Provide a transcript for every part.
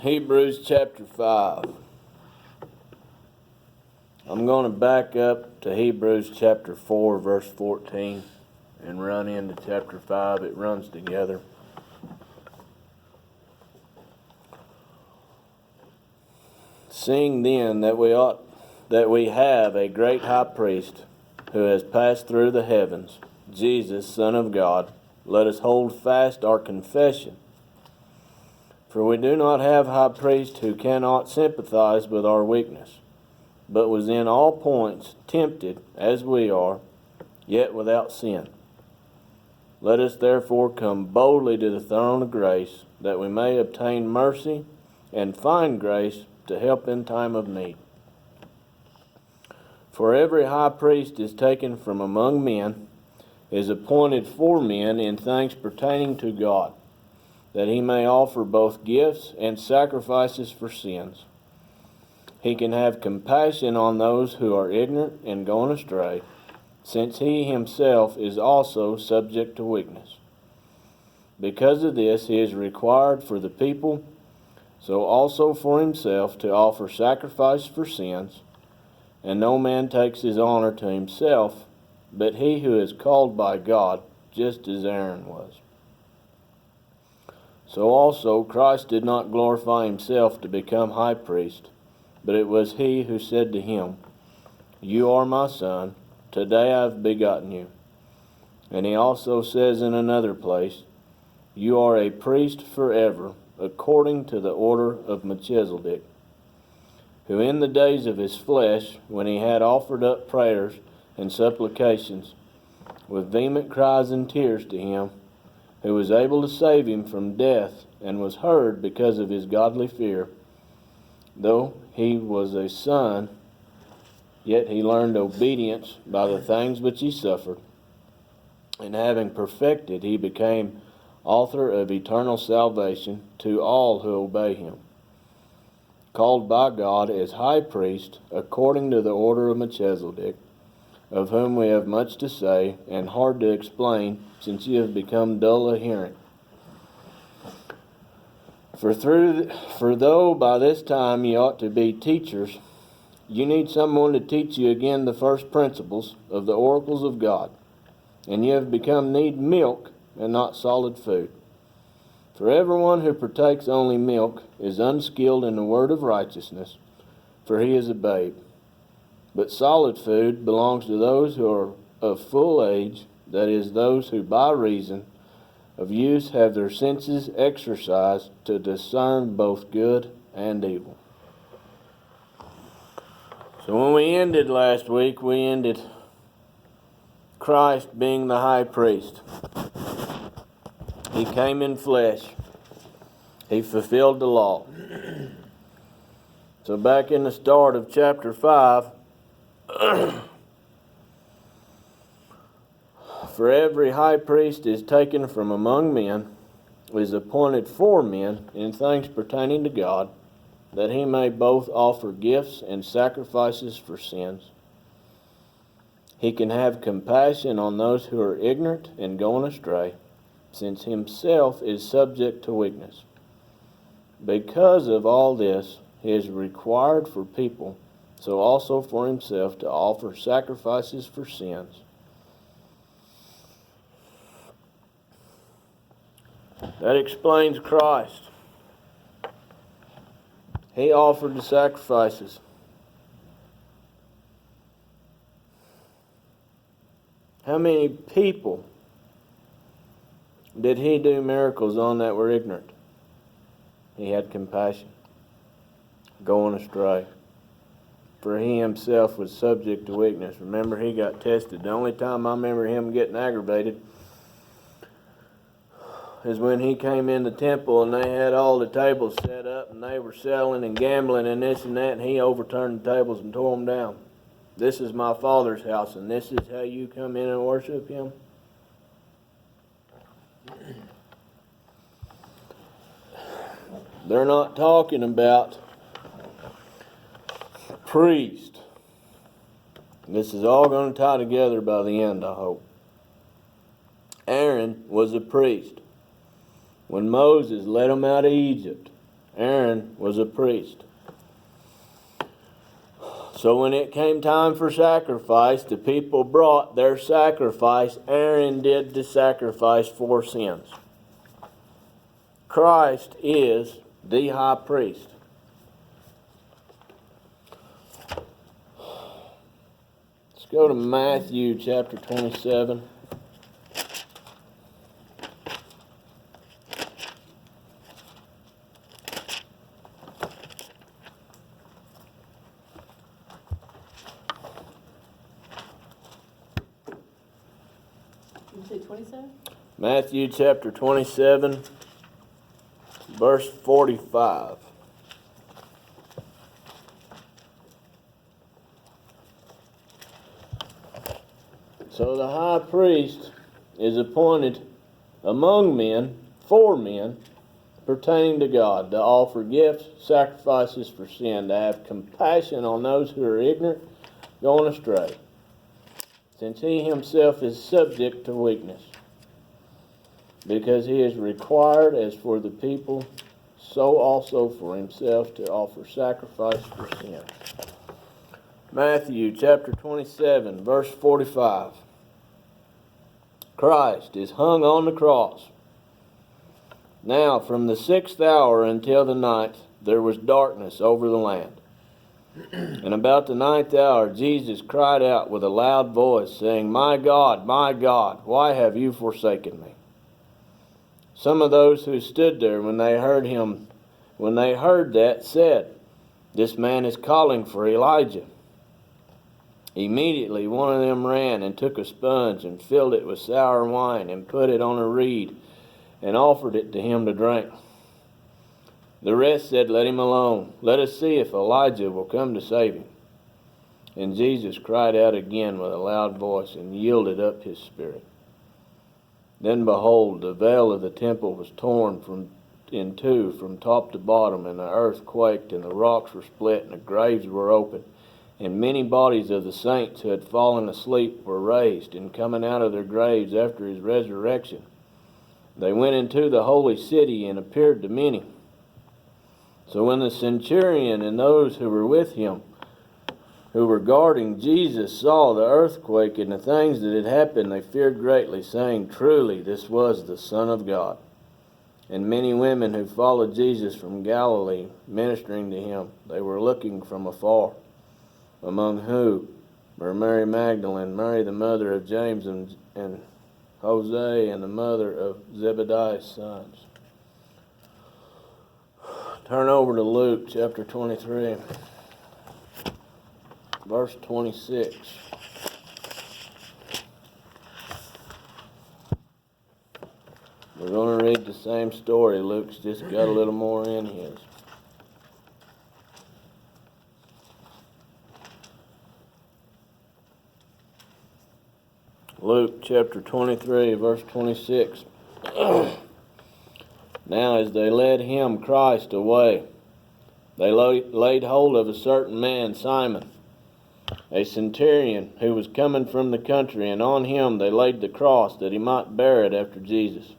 Hebrews chapter 5. I'm going to back up to Hebrews chapter 4, verse 14, and run into chapter 5. It runs together. Seeing then that we have a great high priest who has passed through the heavens, Jesus, Son of God, let us hold fast our confession. For we do not have a high priest who cannot sympathize with our weakness, but was in all points tempted as we are, yet without sin. Let us therefore come boldly to the throne of grace, that we may obtain mercy and find grace to help in time of need. For every high priest is taken from among men, is appointed for men in things pertaining to God, that he may offer both gifts and sacrifices for sins. He can have compassion on those who are ignorant and gone astray, since he himself is also subject to weakness. Because of this, he is required for the people, so also for himself, to offer sacrifice for sins. And no man takes his honor to himself, but he who is called by God, just as Aaron was. So also Christ did not glorify himself to become high priest, but it was he who said to him, You are my son, today I have begotten you. And he also says in another place, You are a priest forever, according to the order of Melchizedek, who in the days of his flesh, when he had offered up prayers and supplications, with vehement cries and tears to him, who was able to save him from death, and was heard because of his godly fear. Though he was a son, yet he learned obedience by the things which he suffered. And having perfected, he became author of eternal salvation to all who obey him, called by God as high priest, according to the order of Melchizedek, of whom we have much to say, and hard to explain, since ye have become dull of hearing. For though by this time ye ought to be teachers, you need someone to teach you again the first principles of the oracles of God, and ye have become need milk and not solid food. For everyone who partakes only milk is unskilled in the word of righteousness, for he is a babe. But solid food belongs to those who are of full age, that is, those who by reason of use have their senses exercised to discern both good and evil. So when we ended last week, we ended Christ being the high priest. He came in flesh. He fulfilled the law. So back in the start of chapter 5, for every high priest is taken from among men, is appointed for men in things pertaining to God, that he may both offer gifts and sacrifices for sins. He can have compassion on those who are ignorant and going astray, since himself is subject to weakness. Because of all this, he is required for people, so also for himself, to offer sacrifices for sins. That explains Christ. He offered the sacrifices. How many people did he do miracles on that were ignorant? He had compassion, going astray. For he himself was subject to weakness. Remember, he got tested. The only time I remember him getting aggravated is when he came in the temple and they had all the tables set up and they were selling and gambling and this and that, and he overturned the tables and tore them down. This is my Father's house, and this is how you come in and worship him? They're not talking about priest. This is all going to tie together by the end, I hope. Aaron was a priest. When Moses led them out of Egypt, Aaron was a priest. So when it came time for sacrifice, the people brought their sacrifice. Aaron did the sacrifice for sins. Christ is the high priest. Let's go to Matthew chapter 27. You say 27? Matthew chapter 27, verse 45. So the high priest is appointed among men, for men, pertaining to God, to offer gifts, sacrifices for sin, to have compassion on those who are ignorant, going astray, since he himself is subject to weakness, because he is required, as for the people, so also for himself, to offer sacrifice for sin. Matthew chapter 27, verse 45. Christ is hung on the cross. Now from the 6th hour until the 9th, there was darkness over the land. And about the 9th hour, Jesus cried out with a loud voice, saying, my God, why have you forsaken me? Some of those who stood there when they heard that, said, this man is calling for Elijah. Immediately one of them ran and took a sponge and filled it with sour wine and put it on a reed and offered it to him to drink. The rest said, let him alone. Let us see if Elijah will come to save him. And Jesus cried out again with a loud voice and yielded up his spirit. Then behold, the veil of the temple was torn in two from top to bottom, and the earth quaked, and the rocks were split, and the graves were opened. And many bodies of the saints who had fallen asleep were raised, and coming out of their graves after his resurrection, they went into the holy city and appeared to many. So when the centurion and those who were with him, who were guarding Jesus, saw the earthquake and the things that had happened, they feared greatly, saying, truly this was the Son of God. And many women who followed Jesus from Galilee, ministering to him, they were looking from afar, among whom were Mary Magdalene, Mary the mother of James and Jose, and the mother of Zebediah's sons. Turn over to Luke chapter 23, verse 26. We're going to read the same story. Luke's just got a little more in his. Luke chapter 23, verse 26. Now as they led him, Christ, away, they laid hold of a certain man, Simon, a centurion, who was coming from the country, and on him they laid the cross, that he might bear it after Jesus.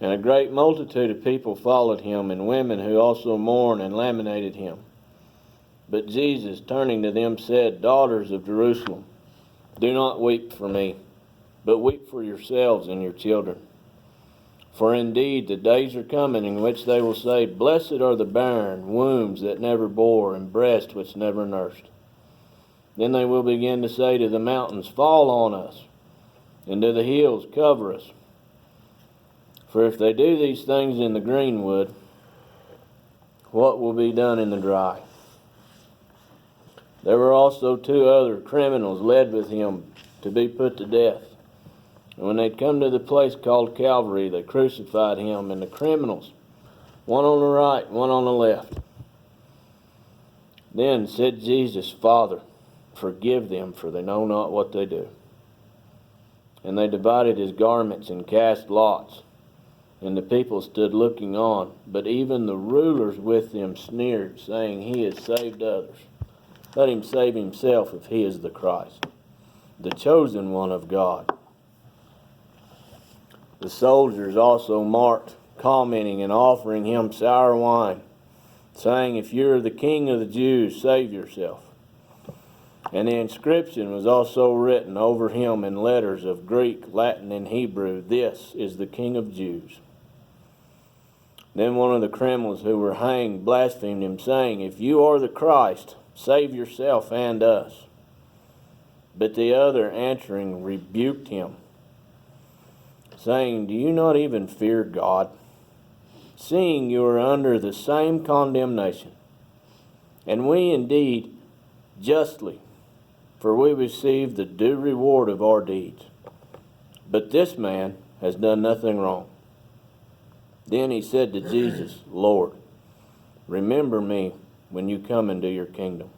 And a great multitude of people followed him, and women who also mourned and lamented him. But Jesus, turning to them, said, daughters of Jerusalem, do not weep for me, but weep for yourselves and your children. For indeed the days are coming in which they will say, blessed are the barren, wombs that never bore, and breasts which never nursed. Then they will begin to say to the mountains, fall on us, and to the hills, cover us. For if they do these things in the green wood, what will be done in the dry? There were also 2 other criminals led with him to be put to death. And when they'd come to the place called Calvary, they crucified him and the criminals, one on the right, one on the left. Then said Jesus, Father, forgive them, for they know not what they do. And they divided his garments and cast lots. And the people stood looking on. But even the rulers with them sneered, saying, he has saved others. Let him save himself if he is the Christ, the chosen one of God. The soldiers also marked commenting and offering him sour wine, saying, "If you're the king of the Jews, save yourself." And the inscription was also written over him in letters of Greek, Latin, and Hebrew, "This is the King of Jews." Then one of the criminals who were hanged blasphemed him, saying, "If you are the Christ, save yourself and us." But the other answering rebuked him, saying, "Do you not even fear God, seeing you are under the same condemnation? And we indeed justly, for we receive the due reward of our deeds. But this man has done nothing wrong." Then he said to Jesus, "Lord, remember me when you come into your kingdom."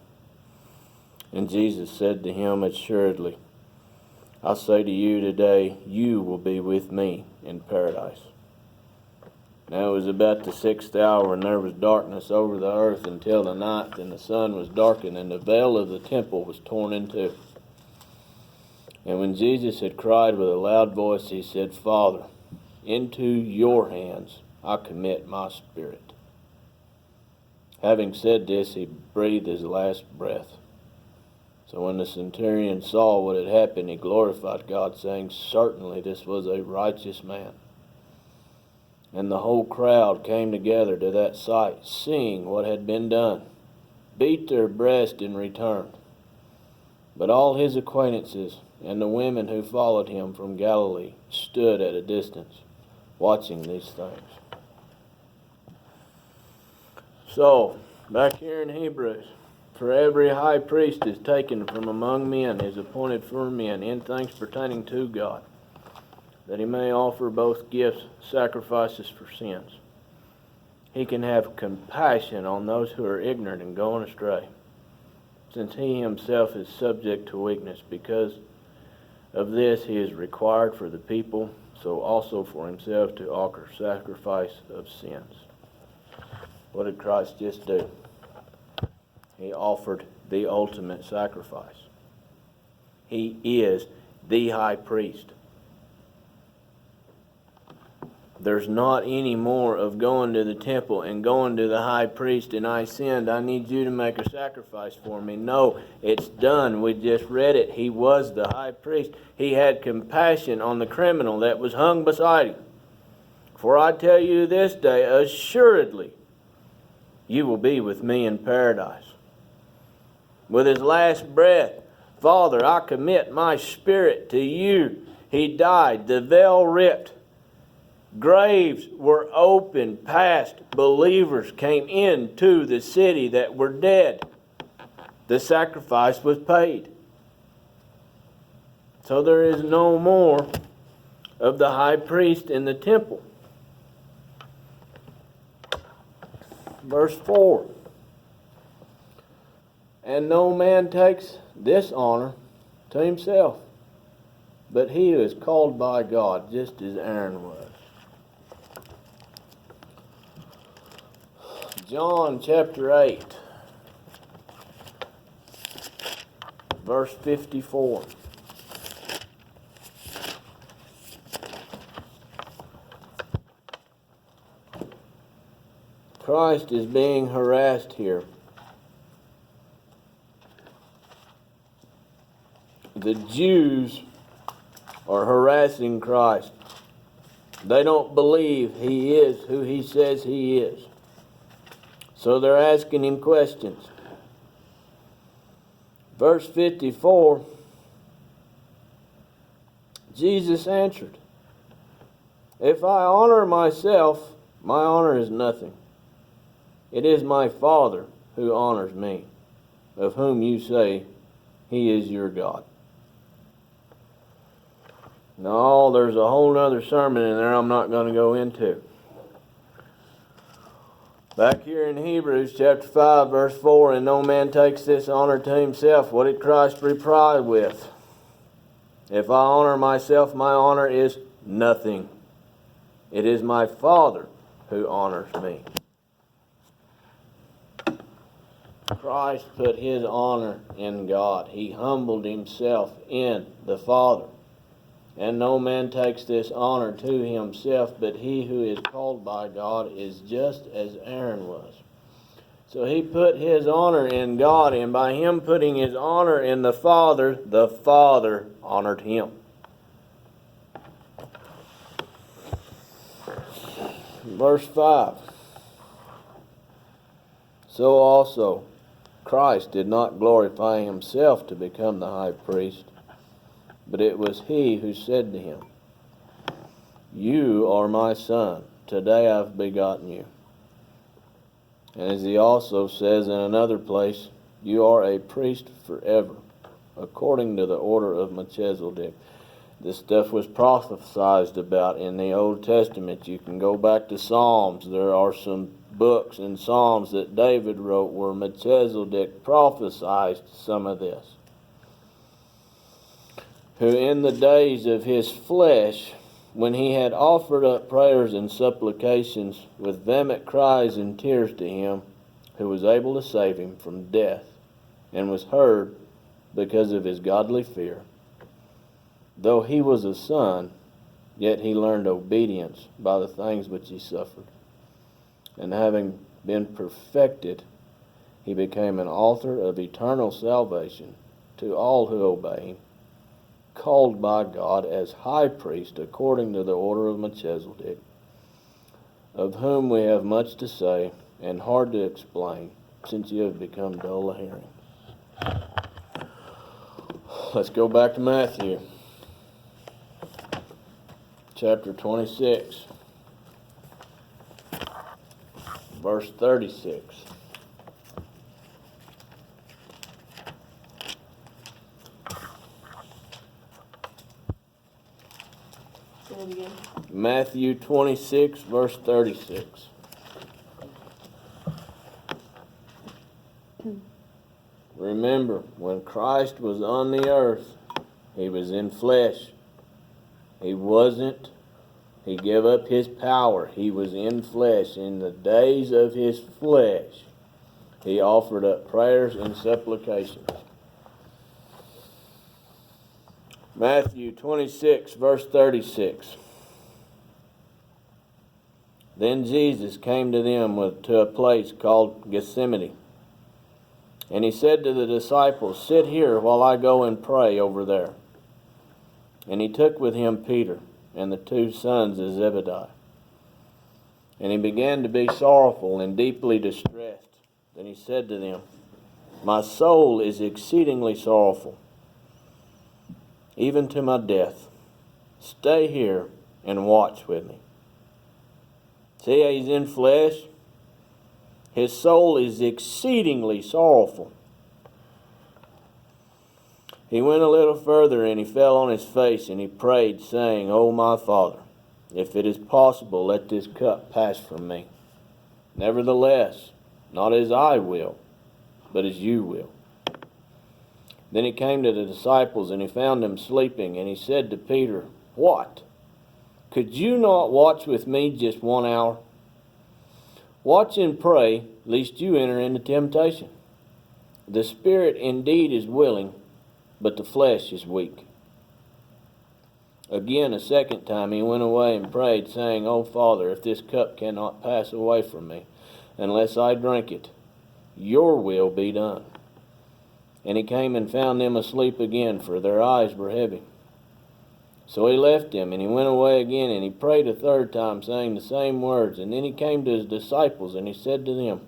And Jesus said to him, "Assuredly, I say to you today, you will be with me in paradise." Now it was about the 6th hour, and there was darkness over the earth until the ninth, and the sun was darkened, and the veil of the temple was torn in two. And when Jesus had cried with a loud voice, he said, "Father, into your hands I commit my spirit." Having said this, he breathed his last breath. So when the centurion saw what had happened, he glorified God, saying, "Certainly this was a righteous man." And the whole crowd came together to that sight, seeing what had been done, beat their breast in return. But all his acquaintances and the women who followed him from Galilee stood at a distance, watching these things. So, back here in Hebrews, "For every high priest is taken from among men, is appointed for men in things pertaining to God, that he may offer both gifts, sacrifices for sins. He can have compassion on those who are ignorant and going astray, since he himself is subject to weakness. Because of this he is required for the people, so also for himself to offer sacrifice of sins." What did Christ just do? He offered the ultimate sacrifice. He is the high priest. There's not any more of going to the temple and going to the high priest, and "I sinned, I need you to make a sacrifice for me." No, it's done. We just read it. He was the high priest. He had compassion on the criminal that was hung beside him. "For I tell you this day, assuredly, you will be with me in paradise." With his last breath, "Father, I commit my spirit to you." He died, the veil ripped. Graves were opened past believers came into the city that were dead. The sacrifice was paid. So there is no more of the high priest in the temple. Verse 4. "And no man takes this honor to himself, but he who is called by God, just as Aaron was." John chapter 8, verse 54. Christ is being harassed here. The Jews are harassing Christ. They don't believe he is who he says he is. So they're asking him questions. Verse 54, Jesus answered, "If I honor myself, my honor is nothing. It is my Father who honors me, of whom you say he is your God." No, there's a whole other sermon in there I'm not going to go into. Back here in Hebrews chapter 5, verse 4, "And no man takes this honor to himself." What did Christ reply with? "If I honor myself, my honor is nothing. It is my Father who honors me." Christ put his honor in God. He humbled himself in the Father. And no man takes this honor to himself, but he who is called by God is just as Aaron was. So he put his honor in God, and by him putting his honor in the Father honored him. Verse 5. So also Christ did not glorify himself to become the high priest, but it was he who said to him, You are my son, today I've begotten you. And as he also says in another place, You are a priest forever, according to the order of Melchizedek. This stuff was prophesied about in the Old Testament. You can go back to Psalms. There are some books in Psalms that David wrote where Melchizedek prophesied some of this. Who in the days of his flesh, when he had offered up prayers and supplications with vehement cries and tears to him, who was able to save him from death, and was heard because of his godly fear. Though he was a son, yet he learned obedience by the things which he suffered. And having been perfected, he became an author of eternal salvation to all who obey him, called by God as high priest according to the order of Melchizedek, of whom we have much to say and hard to explain, since you have become dull of hearing. Let's go back to Matthew, chapter 26, verse 36. Say it again. Matthew 26, verse 36. Remember, when Christ was on the earth, he was in flesh. He gave up his power. He was in flesh. In the days of his flesh, he offered up prayers and supplications. Matthew 26, verse 36. Then Jesus came to them to a place called Gethsemane. And he said to the disciples, Sit here while I go and pray over there. And he took with him Peter and the two sons of Zebedee. And he began to be sorrowful and deeply distressed. Then he said to them, My soul is exceedingly sorrowful, even to my death. Stay here and watch with me. See how he's in flesh? His soul is exceedingly sorrowful. He went a little further, and he fell on his face, and he prayed, saying, O my Father, if it is possible, let this cup pass from me. Nevertheless, not as I will, but as you will. Then he came to the disciples, and he found them sleeping, and he said to Peter, What? Could you not watch with me just 1 hour? Watch and pray, lest you enter into temptation. The spirit indeed is willing, but the flesh is weak. Again, a second time he went away and prayed, saying, O Father, if this cup cannot pass away from me, unless I drink it, your will be done. And he came and found them asleep again, for their eyes were heavy. So he left them, and he went away again, and he prayed a third time, saying the same words. And then he came to his disciples, and he said to them,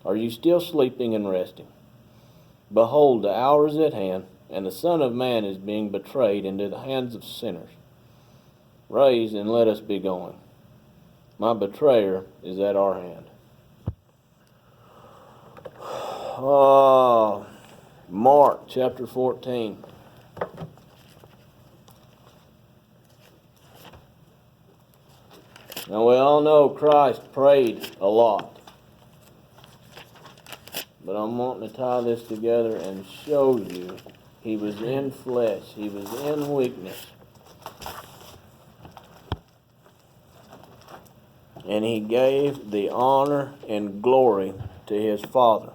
Are you still sleeping and resting? Behold, the hour is at hand, and the Son of Man is being betrayed into the hands of sinners. Rise and let us be going. My betrayer is at our hand. Mark chapter 14. Now we all know Christ prayed a lot. But I'm wanting to tie this together and show you he was in flesh. He was in weakness. And he gave the honor and glory to his Father.